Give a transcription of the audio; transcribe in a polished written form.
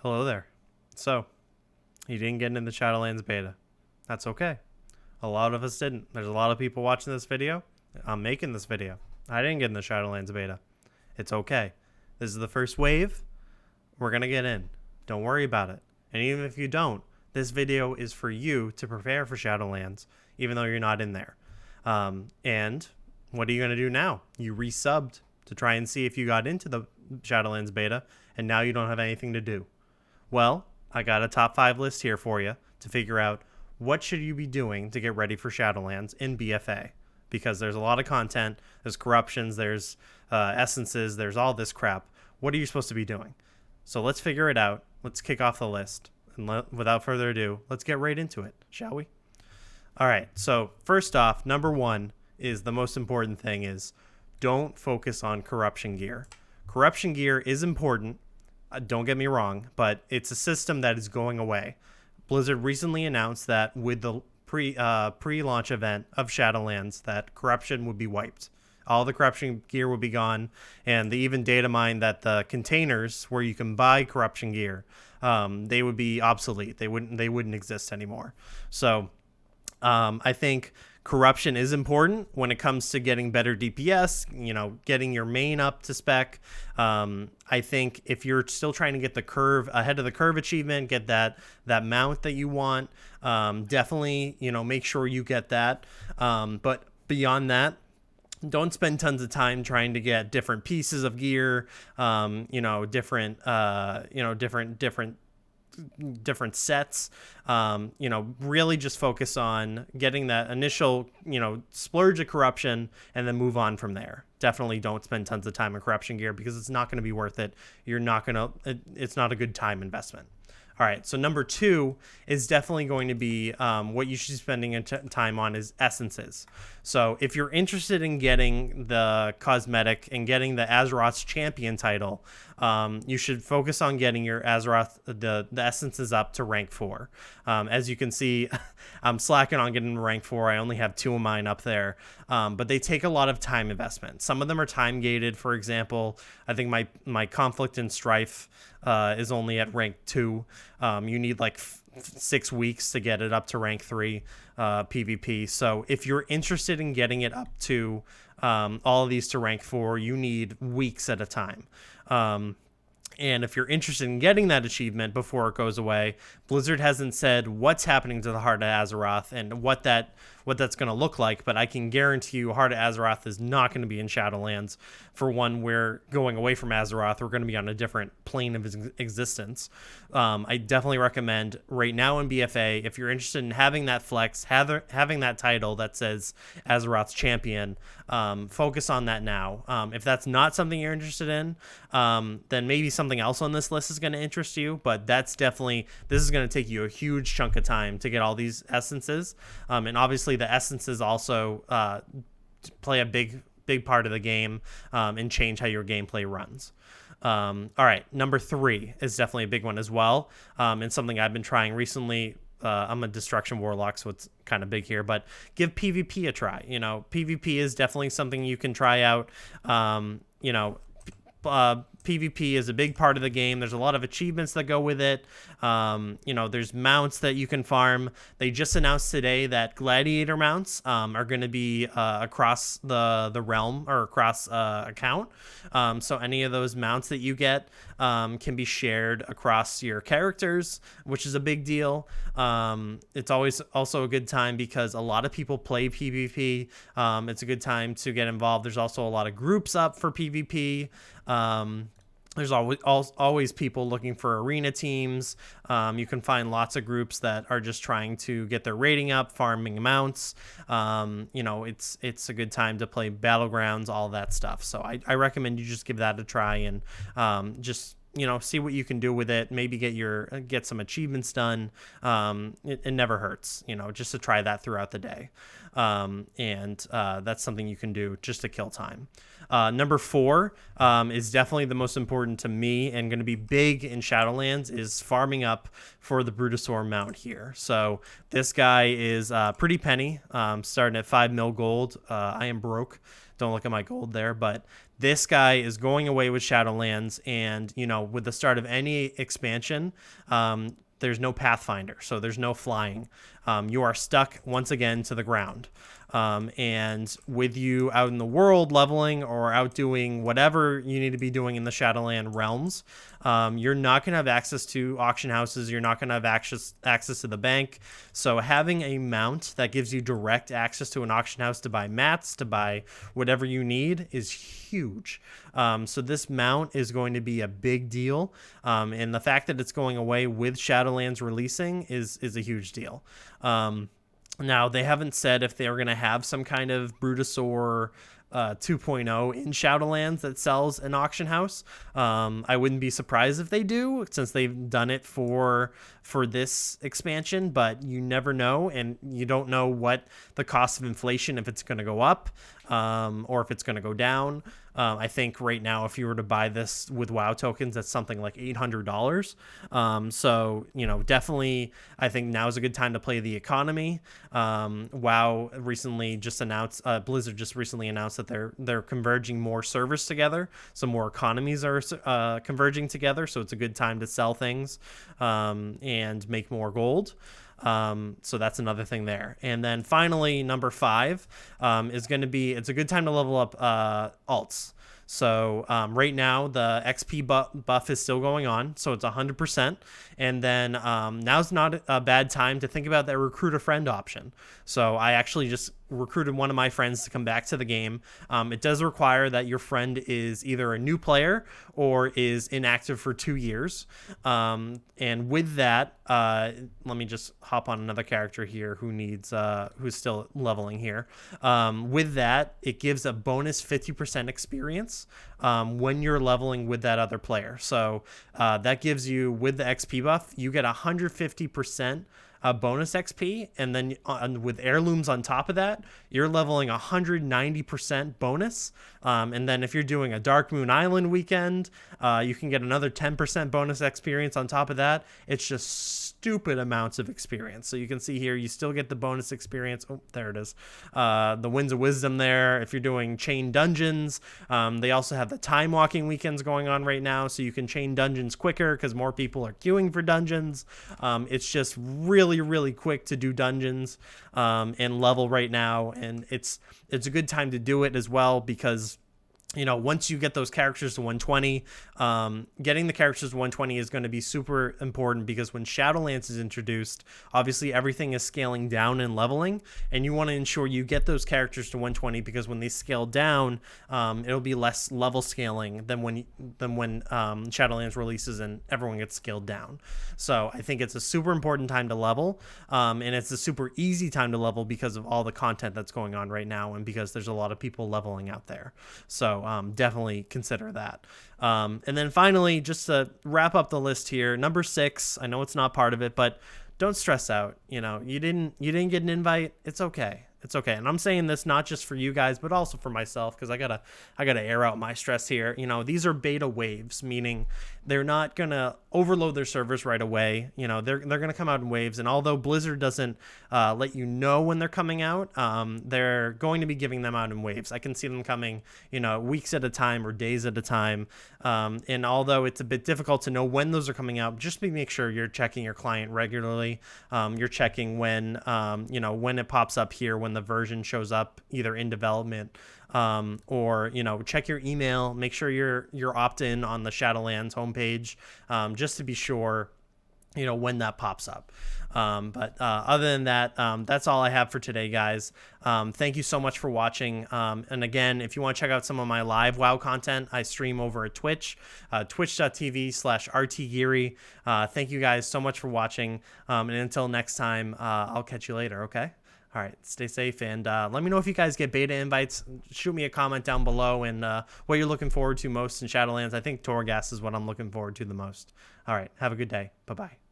Hello there. So, you didn't get into the Shadowlands Beta. That's okay. A lot of us didn't. There's a lot of people watching this video. I'm making this video. I didn't get in the Shadowlands Beta. It's okay. This is the first wave. We're going to get in. Don't worry about it. And even if you don't, this video is for you to prepare for Shadowlands, even though you're not in there. And what are you going to do now? You resubbed to try and see if you got into the Shadowlands Beta, and now you don't have anything to do. Well, I got a top 5 list here for you to figure out what should you be doing to get ready for Shadowlands in BFA, because there's a lot of content, there's corruptions, there's essences, there's all this crap. What are you supposed to be doing? So let's figure it out. Let's kick off the list. And without further ado, let's get right into it, shall we? All right, so first off, number 1 is the most important thing is don't focus on corruption gear. Corruption gear is important. Don't get me wrong, but it's a system that is going away. Blizzard recently announced that with the pre-launch event of Shadowlands that corruption would be wiped. All the corruption gear would be gone, and they even data mined that the containers where you can buy corruption gear, they would be obsolete. They wouldn't exist anymore. So I think corruption is important when it comes to getting better DPS, getting your main up to spec. I think if you're still trying to get the curve ahead of the curve achievement, get that mount that you want, definitely, make sure you get that. But beyond that, don't spend tons of time trying to get different pieces of gear, different sets. Really just focus on getting that initial, splurge of corruption and then move on from there. Definitely don't spend tons of time on corruption gear because it's not going to be worth it. It's not a good time investment. All right, so number 2 is definitely going to be what you should be spending time on is essences. So if you're interested in getting the cosmetic and getting the Azeroth's champion title, you should focus on getting your Azeroth, the essences up to rank 4. As you can see, I'm slacking on getting to rank 4. I only have 2 of mine up there, but they take a lot of time investment. Some of them are time gated. For example, I think my Conflict and Strife is only at rank 2. You need like 6 weeks to get it up to rank 3 PvP. So if you're interested in getting it up to all of these to rank 4, you need weeks at a time. And if you're interested in getting that achievement before it goes away, Blizzard hasn't said what's happening to the Heart of Azeroth and what that's going to look like, but I can guarantee you Heart of Azeroth is not going to be in Shadowlands. For one, we're going away from Azeroth. We're going to be on a different plane of existence. I definitely recommend right now in BFA, if you're interested in having that flex, having that title that says Azeroth's champion, focus on that now. If that's not something you're interested in, then maybe something else on this list is going to interest you, but this is going to take you a huge chunk of time to get all these essences. And obviously the essences also play a big part of the game and change how your gameplay runs. All right, number 3 is definitely a big one as well, and something I've been trying recently. I'm a Destruction Warlock, so it's kind of big here, but give PvP a try. PvP is definitely something you can try out. PvP is a big part of the game. There's a lot of achievements that go with it. There's mounts that you can farm. They just announced today that gladiator mounts are going to be across the realm or across account. So any of those mounts that you get can be shared across your characters, which is a big deal. It's always also a good time because a lot of people play PvP. It's a good time to get involved. There's also a lot of groups up for PvP. There's always people looking for arena teams. You can find lots of groups that are just trying to get their rating up, farming mounts. It's a good time to play Battlegrounds, all that stuff. So I recommend you just give that a try and just see what you can do with it. Maybe get some achievements done. It never hurts, just to try that throughout the day. And that's something you can do just to kill time. Number 4 is definitely the most important to me and going to be big in Shadowlands is farming up for the Brutosaur mount here. So this guy is pretty penny, starting at 5 mil gold. I am broke. Don't look at my gold there, but this guy is going away with Shadowlands, and with the start of any expansion, there's no Pathfinder, so there's no flying. You are stuck once again to the ground. And with you out in the world leveling or out doing whatever you need to be doing in the Shadowland realms, you're not going to have access to auction houses. You're not going to have access to the bank. So having a mount that gives you direct access to an auction house to buy mats, to buy whatever you need is huge. So this mount is going to be a big deal. And the fact that it's going away with Shadowlands releasing is a huge deal. Now, they haven't said if they're going to have some kind of Brutosaur 2.0 in Shadowlands that sells an auction house. I wouldn't be surprised if they do, since they've done it for this expansion, but you never know, and you don't know what the cost of inflation, if it's going to go up or if it's going to go down. I think right now, if you were to buy this with WoW tokens, that's something like $800. So, definitely, I think now is a good time to play the economy. WoW recently just announced, Blizzard just recently announced that they're converging more servers together. So more economies are converging together. So it's a good time to sell things and make more gold. So that's another thing there. And then finally, number 5 is going to be, it's a good time to level up alts. So right now, the XP buff is still going on, so it's 100%. And then now's not a bad time to think about that recruit a friend option. So I actually just recruited one of my friends to come back to the game. It does require that your friend is either a new player or is inactive for 2 years. And with that, let me just hop on another character here who's still leveling here. With that, it gives a bonus 50% experience when you're leveling with that other player. So that gives you, with the XP buff, you get 150% bonus XP, and then with heirlooms on top of that, you're leveling 190% bonus. And then if you're doing a Dark Moon Island weekend, you can get another 10% bonus experience on top of that. It's just stupid amounts of experience. So you can see here, you still get the bonus experience. Oh, there it is. The Winds of Wisdom there. If you're doing chain dungeons, they also have the time walking weekends going on right now, so you can chain dungeons quicker because more people are queuing for dungeons. It's just really quick to do dungeons and level right now, and it's a good time to do it as well, because once you get those characters to 120, getting the characters to 120 is going to be super important, because when Shadowlands is introduced, obviously everything is scaling down and leveling, and you want to ensure you get those characters to 120, because when they scale down, it'll be less level scaling than when Shadowlands releases and everyone gets scaled down. So I think it's a super important time to level, and it's a super easy time to level because of all the content that's going on right now, and because there's a lot of people leveling out there. So definitely consider that. And then finally, just to wrap up the list here, number 6, I know it's not part of it, but don't stress out. You didn't get an invite. It's okay. It's okay. And I'm saying this not just for you guys, but also for myself, because I gotta air out my stress here. These are beta waves, meaning they're not gonna overload their servers right away. They're gonna come out in waves. And although Blizzard doesn't let you know when they're coming out, they're going to be giving them out in waves. I can see them coming, weeks at a time or days at a time. And although it's a bit difficult to know when those are coming out, just make sure you're checking your client regularly. You're checking when when it pops up here, when the version shows up either in development, or check your email, make sure you're opt-in on the Shadowlands homepage, just to be sure when that pops up. But other than that, that's all I have for today, guys. Thank you so much for watching. And again, if you want to check out some of my live WoW content, I stream over at Twitch, twitch.tv/rtgeary. Thank you guys so much for watching. And until next time, I'll catch you later. Okay. All right, stay safe, and let me know if you guys get beta invites. Shoot me a comment down below, and what you're looking forward to most in Shadowlands. I think Torghast is what I'm looking forward to the most. All right, have a good day. Bye-bye.